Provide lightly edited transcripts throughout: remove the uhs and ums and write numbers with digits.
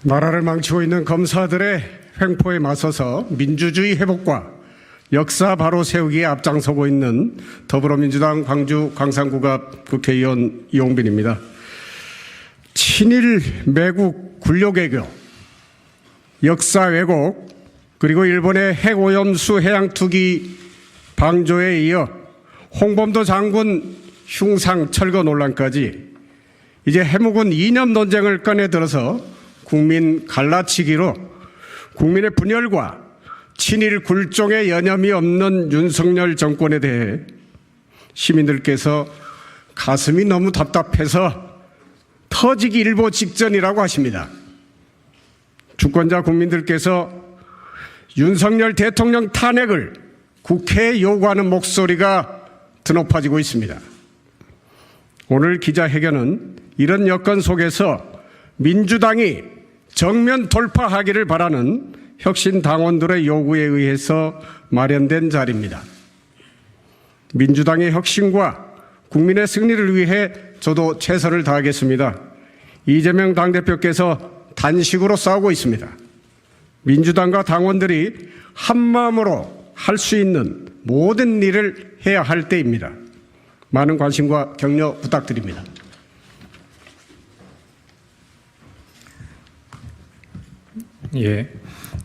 나라를 망치고 있는 검사들의 횡포에 맞서서 민주주의 회복과 역사 바로 세우기에 앞장서고 있는 더불어민주당 광주 광산구갑 국회의원 이용빈입니다. 친일 매국 굴욕외교, 역사 왜곡, 그리고 일본의 핵오염수 해양투기 방조에 이어 홍범도 장군 흉상 철거 논란까지 이제 해묵은 이념 논쟁을 꺼내들어서 국민 갈라치기로 국민의 분열과 친일 굴종의 여념이 없는 윤석열 정권에 대해 시민들께서 가슴이 너무 답답해서 터지기 일보 직전이라고 하십니다. 주권자 국민들께서 윤석열 대통령 탄핵을 국회에 요구하는 목소리가 드높아지고 있습니다. 오늘 기자회견은 이런 여건 속에서 민주당이 정면 돌파하기를 바라는 혁신 당원들의 요구에 의해서 마련된 자리입니다. 민주당의 혁신과 국민의 승리를 위해 저도 최선을 다하겠습니다. 이재명 당대표께서 단식으로 싸우고 있습니다. 민주당과 당원들이 한마음으로 할 수 있는 모든 일을 해야 할 때입니다. 많은 관심과 격려 부탁드립니다. 예,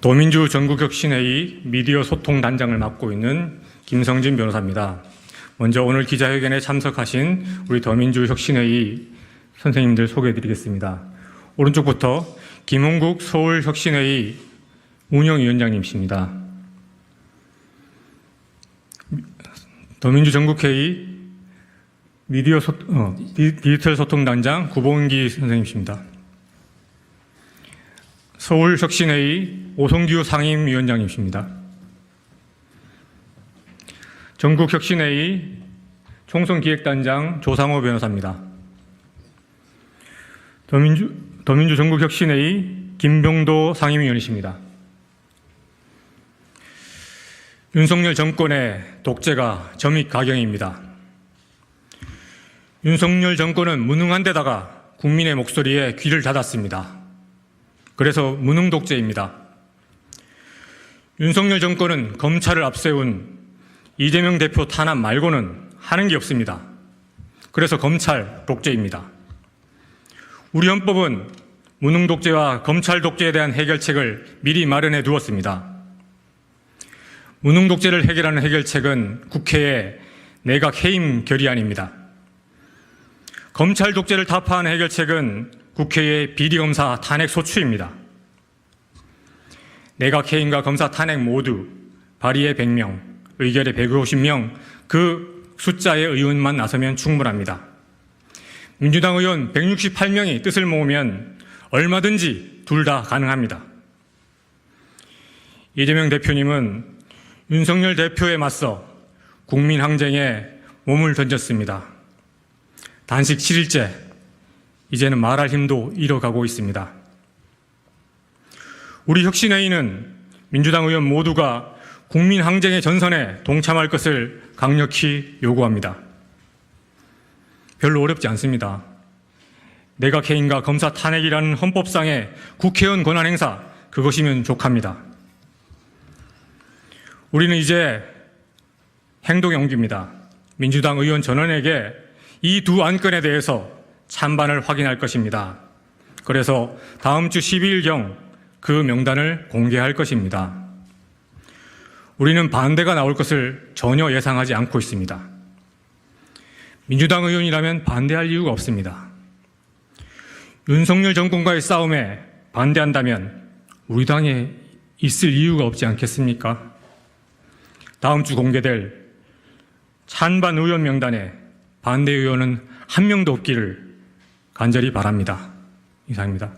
더민주 전국혁신회의 미디어 소통단장을 맡고 있는 김성진 변호사입니다. 먼저 오늘 기자회견에 참석하신 우리 더민주 혁신회의 선생님들 소개해드리겠습니다. 오른쪽부터 김홍국 서울혁신회의 운영위원장님이십니다. 더민주 전국회의 디지털 소통단장 구봉기 선생님이십니다. 서울혁신회의 오성규 상임위원장님이십니다. 전국혁신회의 총선기획단장 조상호 변호사입니다. 더민주 전국혁신회의 김병도 상임위원이십니다. 윤석열 정권의 독재가 점입가경입니다. 윤석열 정권은 무능한 데다가 국민의 목소리에 귀를 닫았습니다. 그래서 무능 독재입니다. 윤석열 정권은 검찰을 앞세운 이재명 대표 탄압 말고는 하는 게 없습니다. 그래서 검찰 독재입니다. 우리 헌법은 무능 독재와 검찰 독재에 대한 해결책을 미리 마련해 두었습니다. 무능 독재를 해결하는 해결책은 국회의 내각 해임 결의안입니다. 검찰 독재를 타파하는 해결책은 국회의 비리검사 탄핵 소추입니다. 내각 해임과 검사 탄핵 모두 발의에 100명, 의결에 150명, 그 숫자의 의원만 나서면 충분합니다. 민주당 의원 168명이 뜻을 모으면 얼마든지 둘 다 가능합니다. 이재명 대표님은 윤석열 대표에 맞서 국민 항쟁에 몸을 던졌습니다. 단식 7일째, 이제는 말할 힘도 잃어가고 있습니다. 우리 혁신회의는 민주당 의원 모두가 국민 항쟁의 전선에 동참할 것을 강력히 요구합니다. 별로 어렵지 않습니다. 내각 해임과 검사 탄핵이라는 헌법상의 국회의원 권한 행사, 그것이면 족합니다. 우리는 이제 행동에 옮깁니다. 민주당 의원 전원에게 이 두 안건에 대해서 찬반을 확인할 것입니다. 그래서 다음 주 12일경 그 명단을 공개할 것입니다. 우리는 반대가 나올 것을 전혀 예상하지 않고 있습니다. 민주당 의원이라면 반대할 이유가 없습니다. 윤석열 정권과의 싸움에 반대한다면 우리 당에 있을 이유가 없지 않겠습니까? 다음 주 공개될 찬반 의원 명단에 반대 의원은 한 명도 없기를 간절히 바랍니다. 이상입니다.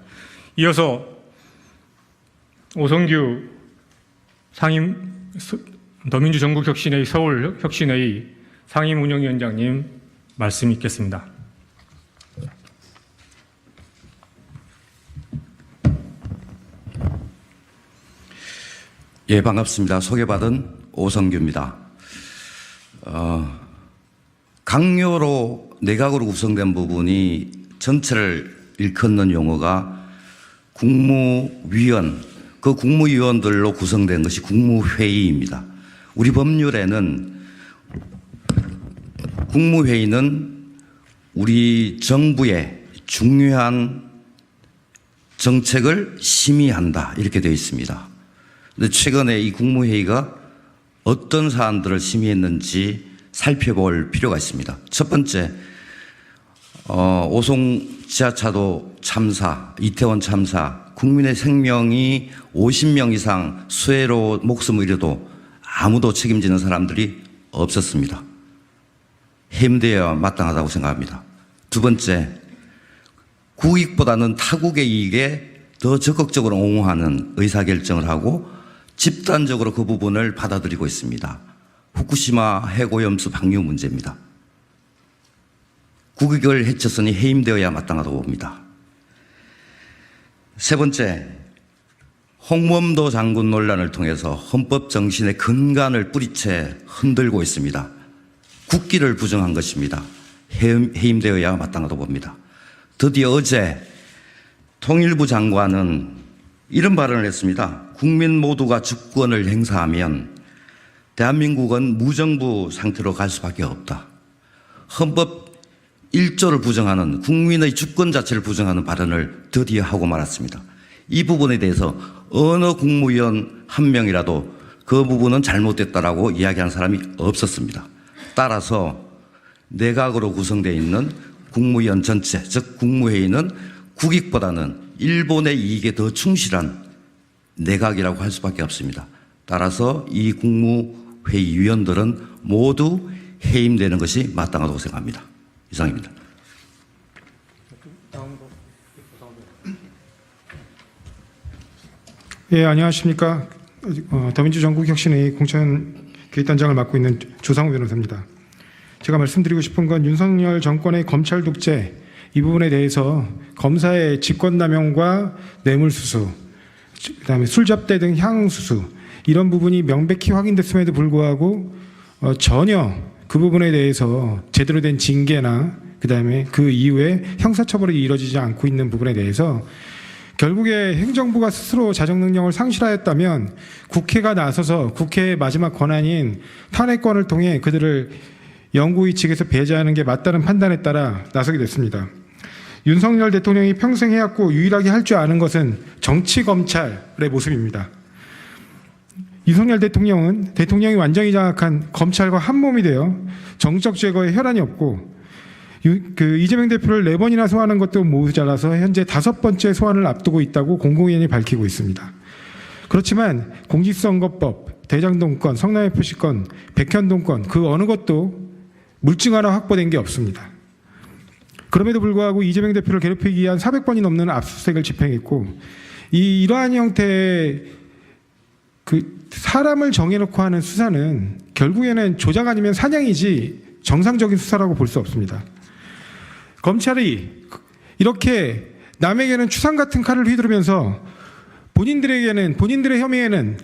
이어서 오성규 더민주 전국혁신회의 서울혁신회의 상임운영위원장님 말씀 있겠습니다. 예, 반갑습니다. 소개받은 오성규입니다. 강요로 내각으로 구성된 부분이 전체를 일컫는 용어가 국무위원, 그 국무위원들로 구성된 것이 국무회의입니다. 우리 법률에는 국무회의는 우리 정부의 중요한 정책을 심의한다 이렇게 되어 있습니다. 그런데 최근에 이 국무회의가 어떤 사안들을 심의했는지 살펴볼 필요가 있습니다. 첫 번째, 오송 지하차도 참사, 이태원 참사, 국민의 생명이 50명 이상 수해로 목숨을 잃어도 아무도 책임지는 사람들이 없었습니다. 해임되어야 마땅하다고 생각합니다. 두 번째, 국익보다는 타국의 이익에 더 적극적으로 옹호하는 의사결정을 하고 집단적으로 그 부분을 받아들이고 있습니다. 후쿠시마 해고염수 방류 문제입니다. 국익을 해쳤으니 해임되어야 마땅하다고 봅니다. 세 번째, 홍범도 장군 논란을 통해서 헌법 정신의 근간을 뿌리채 흔들고 있습니다. 국기를 부정한 것입니다. 해임되어야 마땅하다고 봅니다. 드디어 어제 통일부 장관은 이런 발언을 했습니다. 국민 모두가 주권을 행사하면 대한민국은 무정부 상태로 갈 수밖에 없다. 헌법 1조를 부정하는, 국민의 주권 자체를 부정하는 발언을 드디어 하고 말았습니다. 이 부분에 대해서 어느 국무위원 한 명이라도 그 부분은 잘못됐다라고 이야기한 사람이 없었습니다. 따라서 내각으로 구성되어 있는 국무위원 전체, 즉 국무회의는 국익보다는 일본의 이익에 더 충실한 내각이라고 할 수밖에 없습니다. 따라서 이 국무회의 위원들은 모두 해임되는 것이 마땅하다고 생각합니다. 이상입니다. 예, 안녕하십니까. 더민주전국혁신회의 공천기획단장을 맡고 있는 조상우 변호사입니다. 제가 말씀드리고 싶은 건 윤석열 정권의 검찰 독재 이 부분에 대해서 검사의 직권남용과 뇌물수수, 그다음에 술잡대 등 향수수 이런 부분이 명백히 확인됐음에도 불구하고 전혀 그 부분에 대해서 제대로 된 징계나 그다음에 그 이후에 형사처벌이 이루어지지 않고 있는 부분에 대해서 결국에 행정부가 스스로 자정능력을 상실하였다면 국회가 나서서 국회의 마지막 권한인 탄핵권을 통해 그들을 영구히 측에서 배제하는 게 맞다는 판단에 따라 나서게 됐습니다. 윤석열 대통령이 평생 해왔고 유일하게 할 줄 아는 것은 정치검찰의 모습입니다. 윤석열 대통령은 대통령이 완전히 장악한 검찰과 한몸이 되어 정적 제거에 혈안이 없고 이재명 대표를 4번이나 소환한 것도 모자라서 현재 5번째 소환을 앞두고 있다고 공공연히 밝히고 있습니다. 그렇지만 공직선거법, 대장동권, 성남FC권, 백현동권 그 어느 것도 물증 하나 확보된 게 없습니다. 그럼에도 불구하고 이재명 대표를 괴롭히기 위한 400번이 넘는 압수수색을 집행했고 이러한 형태의 사람을 정해놓고 하는 수사는 결국에는 조작 아니면 사냥이지 정상적인 수사라고 볼 수 없습니다. 검찰이 이렇게 남에게는 추상 같은 칼을 휘두르면서 본인들의 혐의에는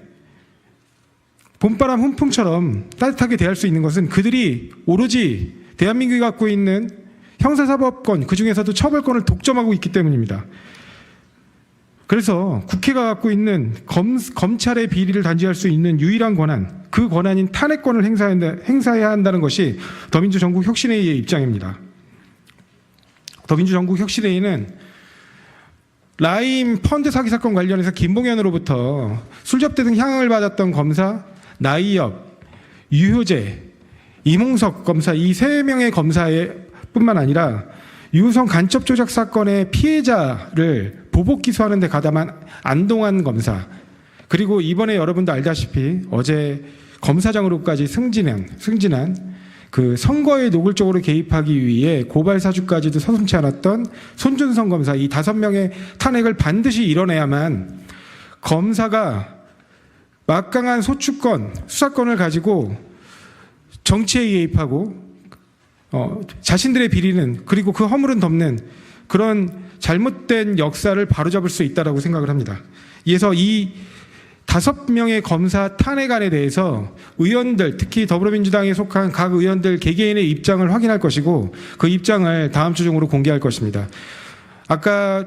봄바람 훈풍처럼 따뜻하게 대할 수 있는 것은 그들이 오로지 대한민국이 갖고 있는 형사사법권 그중에서도 처벌권을 독점하고 있기 때문입니다. 그래서 국회가 갖고 있는 검찰의 비리를 단죄할 수 있는 유일한 권한, 그 권한인 탄핵권을 행사해야 한다는 것이 더민주전국혁신회의의 입장입니다. 더민주전국혁신회의는 라임 펀드 사기 사건 관련해서 김봉현으로부터 술접대 등 향응을 받았던 검사 나이엽, 유효재, 이몽석 검사 이 3명의 검사의 뿐만 아니라 유성 간첩 조작 사건의 피해자를 보복 기소하는 데 가담한 안동환 검사, 그리고 이번에 여러분도 알다시피 어제 검사장으로까지 승진한 그 선거에 노골적으로 개입하기 위해 고발 사주까지도 서슴지 않았던 손준성 검사, 이 5명의 탄핵을 반드시 이뤄내야만 검사가 막강한 소추권, 수사권을 가지고 정치에 개입하고 자신들의 비리는 그리고 그 허물은 덮는 그런 잘못된 역사를 바로잡을 수 있다고 생각을 합니다. 이에서 이 5명의 검사 탄핵안에 대해서 의원들, 특히 더불어민주당에 속한 각 의원들 개개인의 입장을 확인할 것이고 그 입장을 다음 주 중으로 공개할 것입니다. 아까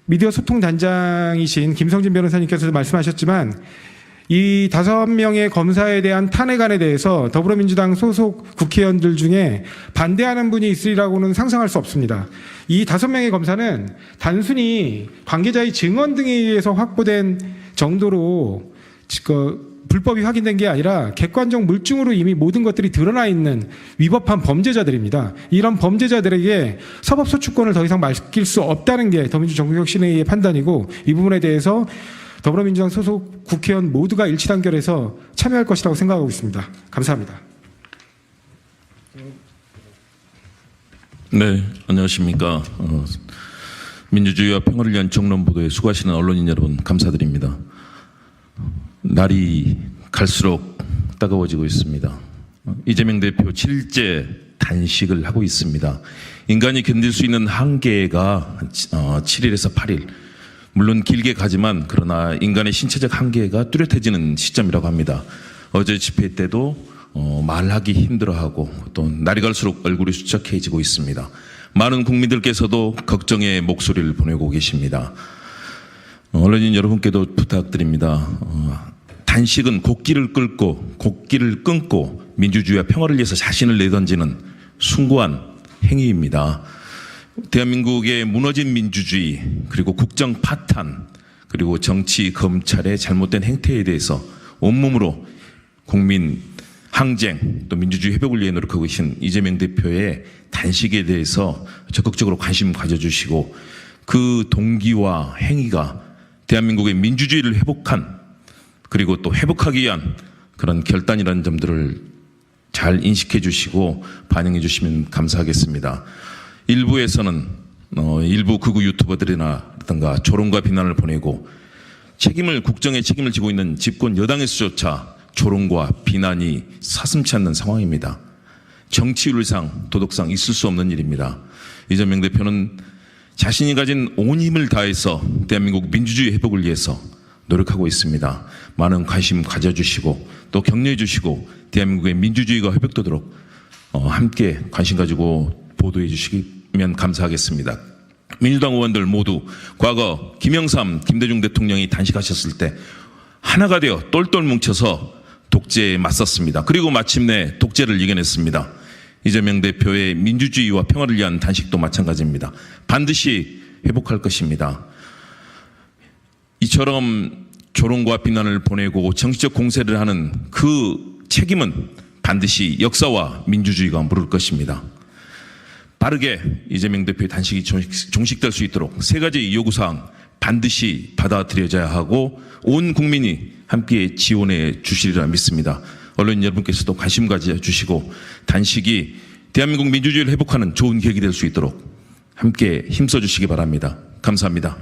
미디어 소통단장이신 김성진 변호사님께서도 말씀하셨지만 이 5명의 검사에 대한 탄핵안에 대해서 더불어민주당 소속 국회의원들 중에 반대하는 분이 있으리라고는 상상할 수 없습니다. 이 5명의 검사는 단순히 관계자의 증언 등에 의해서 확보된 정도로 불법이 확인된 게 아니라 객관적 물증으로 이미 모든 것들이 드러나 있는 위법한 범죄자들입니다. 이런 범죄자들에게 사법소추권을 더 이상 맡길 수 없다는 게 더민주 전국혁신회의의 판단이고, 이 부분에 대해서 더불어민주당 소속 국회의원 모두가 일치단결해서 참여할 것이라고 생각하고 있습니다. 감사합니다. 네, 안녕하십니까. 민주주의와 평화를 위한 정론보도에 수고하시는 언론인 여러분 감사드립니다. 날이 갈수록 따가워지고 있습니다. 이재명 대표 7일째 단식을 하고 있습니다. 인간이 견딜 수 있는 한계가 7일에서 8일. 물론 길게 가지만 그러나 인간의 신체적 한계가 뚜렷해지는 시점이라고 합니다. 어제 집회 때도 말하기 힘들어하고 또 날이 갈수록 얼굴이 수척해지고 있습니다. 많은 국민들께서도 걱정의 목소리를 보내고 계십니다. 언론인 여러분께도 부탁드립니다. 단식은 곡기를 끊고 민주주의와 평화를 위해서 자신을 내던지는 숭고한 행위입니다. 대한민국의 무너진 민주주의, 그리고 국정 파탄, 그리고 정치, 검찰의 잘못된 행태에 대해서 온몸으로 국민 항쟁, 또 민주주의 회복을 위해 노력하고 계신 이재명 대표의 단식에 대해서 적극적으로 관심 가져주시고, 그 동기와 행위가 대한민국의 민주주의를 회복한, 그리고 또 회복하기 위한 그런 결단이라는 점들을 잘 인식해 주시고 반영해 주시면 감사하겠습니다. 일부에서는 일부 극우 유튜버들이나라든가 조롱과 비난을 보내고 국정의 책임을 지고 있는 집권 여당에서조차 조롱과 비난이 사슴치 않는 상황입니다. 정치윤리상, 도덕상 있을 수 없는 일입니다. 이재명 대표는 자신이 가진 온 힘을 다해서 대한민국 민주주의 회복을 위해서 노력하고 있습니다. 많은 관심 가져주시고 또 격려해 주시고 대한민국의 민주주의가 회복되도록 함께 관심 가지고 보도해 주시면 감사하겠습니다. 민주당 의원들 모두 과거 김영삼, 김대중 대통령이 단식하셨을 때 하나가 되어 똘똘 뭉쳐서 독재에 맞섰습니다. 그리고 마침내 독재를 이겨냈습니다. 이재명 대표의 민주주의와 평화를 위한 단식도 마찬가지입니다. 반드시 회복할 것입니다. 이처럼 조롱과 비난을 보내고 정치적 공세를 하는 그 책임은 반드시 역사와 민주주의가 물을 것입니다. 빠르게 이재명 대표의 단식이 종식될 수 있도록 3가지 요구사항 반드시 받아들여져야 하고 온 국민이 함께 지원해 주시리라 믿습니다. 언론인 여러분께서도 관심 가져주시고 단식이 대한민국 민주주의를 회복하는 좋은 계기가 될 수 있도록 함께 힘써 주시기 바랍니다. 감사합니다.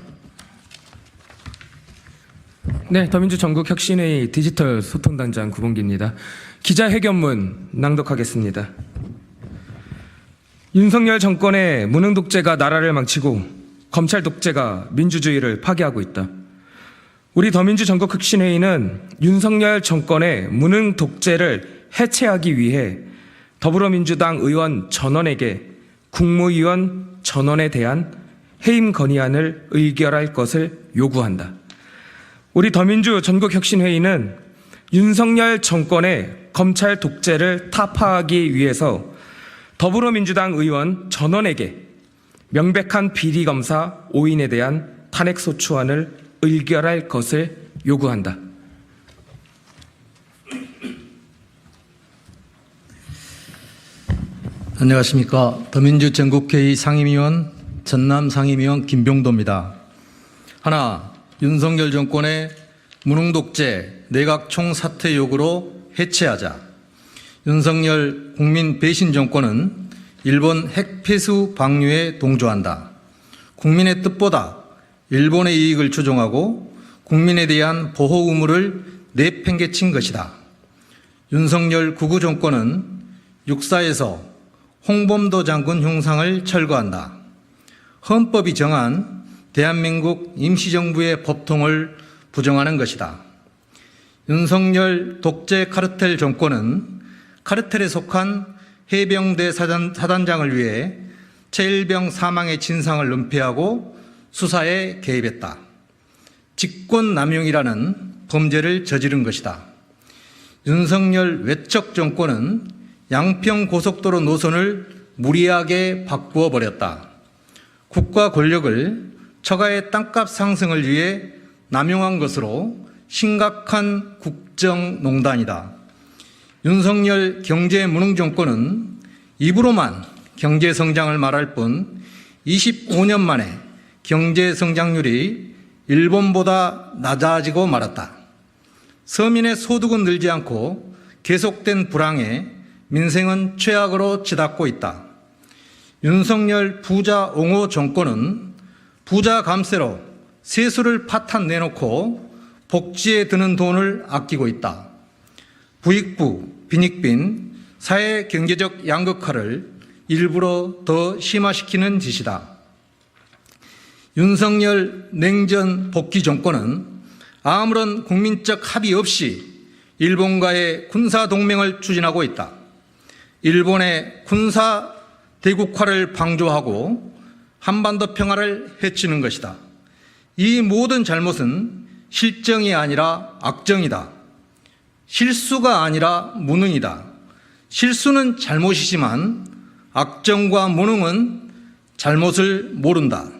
네, 더민주 전국혁신회의 디지털 소통단장 구봉기입니다. 기자회견문 낭독하겠습니다. 윤석열 정권의 무능 독재가 나라를 망치고 검찰 독재가 민주주의를 파괴하고 있다. 우리 더민주 전국혁신회의는 윤석열 정권의 무능 독재를 해체하기 위해 더불어민주당 의원 전원에게 국무위원 전원에 대한 해임 건의안을 의결할 것을 요구한다. 우리 더민주 전국혁신회의는 윤석열 정권의 검찰 독재를 타파하기 위해서 더불어민주당 의원 전원에게 명백한 비리검사 5인에 대한 탄핵소추안을 의결할 것을 요구한다. 안녕하십니까. 더민주 전국회의 상임위원 전남 상임위원 김병도입니다. 하나, 윤석열 정권의 무능독재 내각 총사퇴 요구로 해체하자. 윤석열 국민 배신 정권은 일본 핵폐수 방류에 동조한다. 국민의 뜻보다 일본의 이익을 추종하고 국민에 대한 보호 의무를 내팽개친 것이다. 윤석열 구구 정권은 육사에서 홍범도 장군 흉상을 철거한다. 헌법이 정한 대한민국 임시정부의 법통을 부정하는 것이다. 윤석열 독재 카르텔 정권은 카르텔에 속한 해병대 사단장을 위해 최일병 사망의 진상을 은폐하고 수사에 개입했다. 직권남용이라는 범죄를 저지른 것이다. 윤석열 외척 정권은 양평고속도로 노선을 무리하게 바꾸어 버렸다. 국가 권력을 처가의 땅값 상승을 위해 남용한 것으로 심각한 국정농단이다. 윤석열 경제무능 정권은 입으로만 경제성장을 말할 뿐 25년 만에 경제성장률이 일본보다 낮아지고 말았다. 서민의 소득은 늘지 않고 계속된 불황에 민생은 최악으로 치닫고 있다. 윤석열 부자 옹호 정권은 부자 감세로 세수를 파탄 내놓고 복지에 드는 돈을 아끼고 있다. 부익부, 빈익빈, 사회 경제적 양극화를 일부러 더 심화시키는 짓이다. 윤석열 냉전 복귀 정권은 아무런 국민적 합의 없이 일본과의 군사 동맹을 추진하고 있다. 일본의 군사 대국화를 방조하고 한반도 평화를 해치는 것이다. 이 모든 잘못은 실정이 아니라 악정이다. 실수가 아니라 무능이다. 실수는 잘못이지만 악정과 무능은 잘못을 모른다.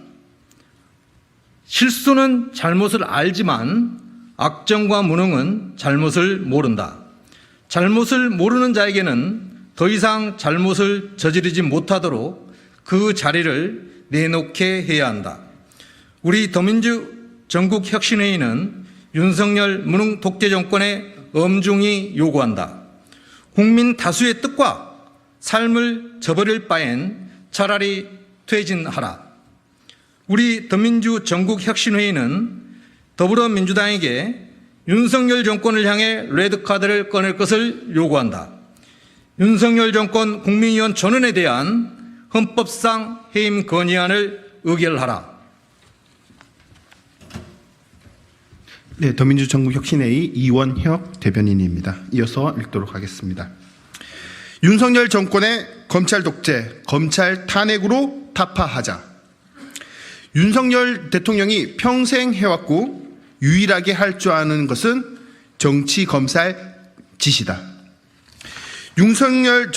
실수는 잘못을 알지만 악정과 무능은 잘못을 모른다. 잘못을 모르는 자에게는 더 이상 잘못을 저지르지 못하도록 그 자리를 내놓게 해야 한다. 우리 더민주 전국혁신회의는 윤석열 무능 독재 정권에 엄중히 요구한다. 국민 다수의 뜻과 삶을 저버릴 바엔 차라리 퇴진하라. 우리 더민주 전국혁신회의는 더불어민주당에게 윤석열 정권을 향해 레드카드를 꺼낼 것을 요구한다. 윤석열 정권 국민의원 전원에 대한 헌법상 해임 건의안을 의결하라. 네, 더민주 전국혁신회의 이원혁 대변인입니다. 이어서 읽도록 하겠습니다. 윤석열 정권의 검찰 독재, 검찰 탄핵으로 타파하자. 윤석열 대통령이 평생 해왔고 유일하게 할 줄 아는 것은 정치 검살 짓이다. 윤석열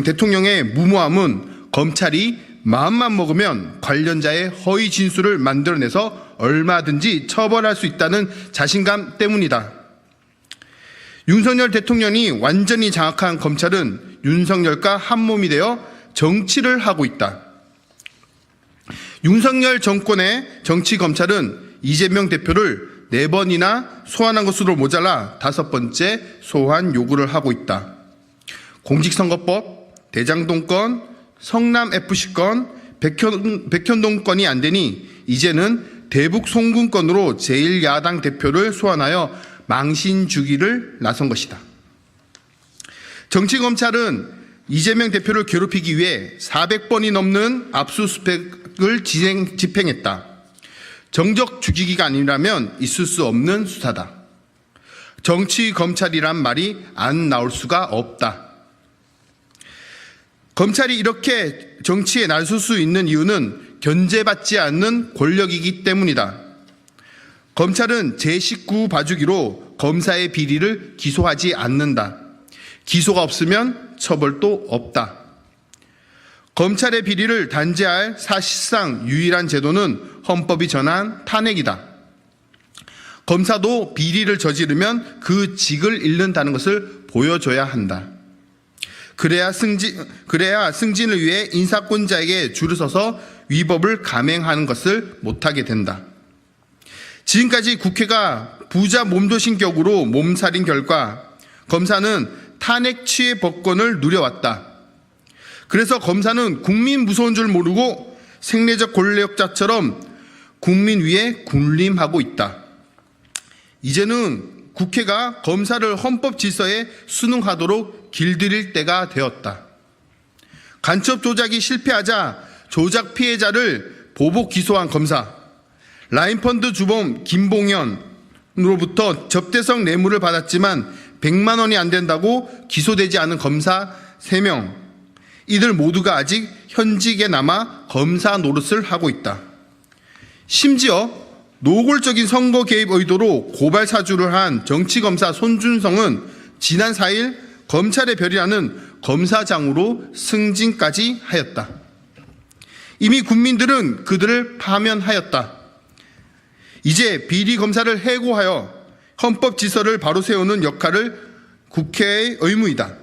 대통령의 무모함은 검찰이 마음만 먹으면 관련자의 허위 진술을 만들어내서 얼마든지 처벌할 수 있다는 자신감 때문이다. 윤석열 대통령이 완전히 장악한 검찰은 윤석열과 한몸이 되어 정치를 하고 있다. 윤석열 정권의 정치 검찰은 이재명 대표를 4번이나 소환한 것으로 모자라 5번째 소환 요구를 하고 있다. 공직선거법, 대장동 건, 성남FC 건, 백현동 건이 안 되니 이제는 대북 송금 건으로 제1야당 대표를 소환하여 망신 주기를 나선 것이다. 정치검찰은 이재명 대표를 괴롭히기 위해 400번이 넘는 압수수색을 집행했다. 정적 죽이기가 아니라면 있을 수 없는 수사다. 정치검찰이란 말이 안 나올 수가 없다. 검찰이 이렇게 정치에 나설 수 있는 이유는 견제받지 않는 권력이기 때문이다. 검찰은 제19 봐주기로 검사의 비리를 기소하지 않는다. 기소가 없으면 처벌도 없다. 검찰의 비리를 단죄할 사실상 유일한 제도는 헌법이 정한 탄핵이다. 검사도 비리를 저지르면 그 직을 잃는다는 것을 보여줘야 한다. 그래야 승진을 위해 인사권자에게 줄을 서서 위법을 감행하는 것을 못하게 된다. 지금까지 국회가 부자 몸도신 격으로 몸살인 결과 검사는 탄핵 취해 법권을 누려왔다. 그래서 검사는 국민 무서운 줄 모르고 생리적 권력자처럼 국민 위에 군림하고 있다. 이제는 국회가 검사를 헌법 질서에 순응하도록 길들일 때가 되었다. 간첩 조작이 실패하자 조작 피해자를 보복 기소한 검사, 라인펀드 주범 김봉현으로부터 접대성 뇌물을 받았지만 100만 원이 안 된다고 기소되지 않은 검사 3명, 이들 모두가 아직 현직에 남아 검사 노릇을 하고 있다. 심지어 노골적인 선거 개입 의도로 고발 사주를 한 정치검사 손준성은 지난 4일 검찰의 별이라는 검사장으로 승진까지 하였다. 이미 국민들은 그들을 파면하였다. 이제 비리 검사를 해고하여 헌법 질서를 바로 세우는 역할을 국회의 의무이다.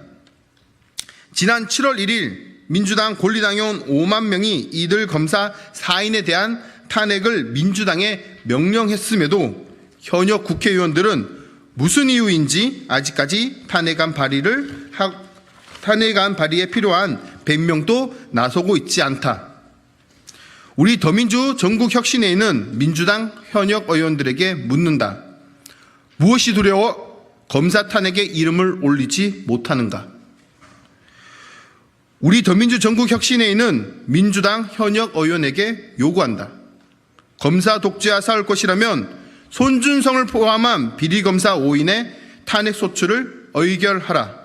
지난 7월 1일 민주당 권리당원 5만 명이 이들 검사 4인에 대한 탄핵을 민주당에 명령했음에도 현역 국회의원들은 무슨 이유인지 아직까지 탄핵안 발의에 필요한 변명도 나서고 있지 않다. 우리 더민주 전국혁신회의는 민주당 현역 의원들에게 묻는다. 무엇이 두려워 검사 탄핵에 이름을 올리지 못하는가? 우리 더민주 전국혁신회의는 민주당 현역 의원에게 요구한다. 검사 독재와 싸울 것이라면 손준성을 포함한 비리검사 5인의 탄핵 소추를 의결하라.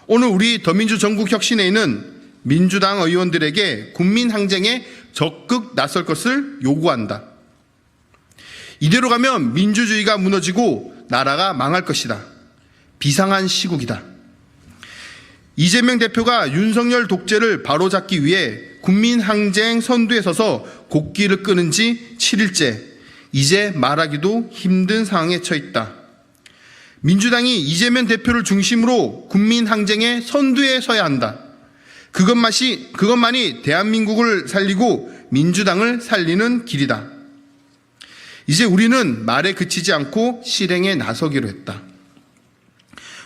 오늘 우리 더민주 전국혁신회의는 민주당 의원들에게 국민항쟁에 적극 나설 것을 요구한다. 이대로 가면 민주주의가 무너지고 나라가 망할 것이다. 비상한 시국이다. 이재명 대표가 윤석열 독재를 바로잡기 위해 국민항쟁 선두에 서서 곡기를 끄는 지 7일째, 이제 말하기도 힘든 상황에 처했다. 민주당이 이재명 대표를 중심으로 국민항쟁의 선두에 서야 한다. 그것만이 대한민국을 살리고 민주당을 살리는 길이다. 이제 우리는 말에 그치지 않고 실행에 나서기로 했다.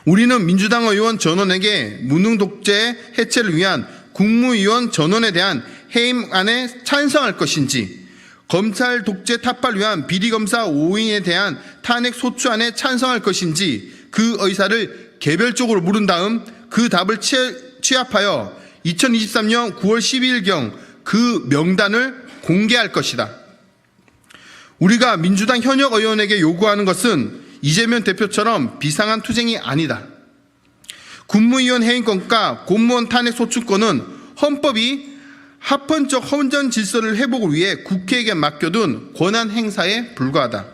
우리는 민주당 의원 전원에게 무능독재 해체를 위한 국무위원 전원에 대한 해임안에 찬성할 것인지, 검찰 독재 타파를 위한 비리검사 5인에 대한 탄핵 소추안에 찬성할 것인지 그 의사를 개별적으로 물은 다음 그 답을 취합하여 2023년 9월 12일경 그 명단을 공개할 것이다. 우리가 민주당 현역 의원에게 요구하는 것은 이재명 대표처럼 비상한 투쟁이 아니다. 국무위원 해임권과 공무원 탄핵 소추권은 헌법이 합헌적 헌정 질서를 회복을 위해 국회에게 맡겨둔 권한 행사에 불과하다.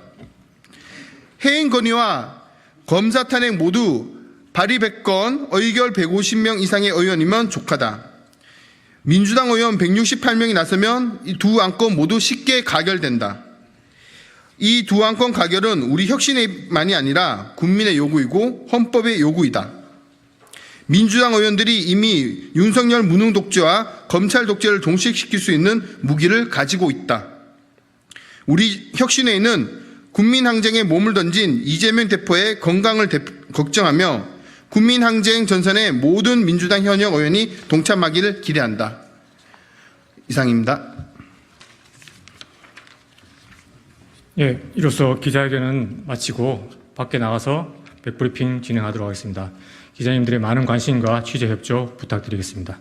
해임 건의와 검사 탄핵 모두 발의 100건, 의결 150명 이상의 의원이면 족하다. 민주당 의원 168명이 나서면 이 두 안건 모두 쉽게 가결된다. 이 두 안건 가결은 우리 혁신의만이 아니라 국민의 요구이고 헌법의 요구이다. 민주당 의원들이 이미 윤석열 무능 독재와 검찰 독재를 동시시킬 수 있는 무기를 가지고 있다. 우리 혁신회의는 국민항쟁에 몸을 던진 이재명 대표의 건강을 걱정하며 국민항쟁 전선에 모든 민주당 현역 의원이 동참하기를 기대한다. 이상입니다. 예, 이로써 기자회견은 마치고 밖에 나가서 백브리핑 진행하도록 하겠습니다. 기자님들의 많은 관심과 취재 협조 부탁드리겠습니다.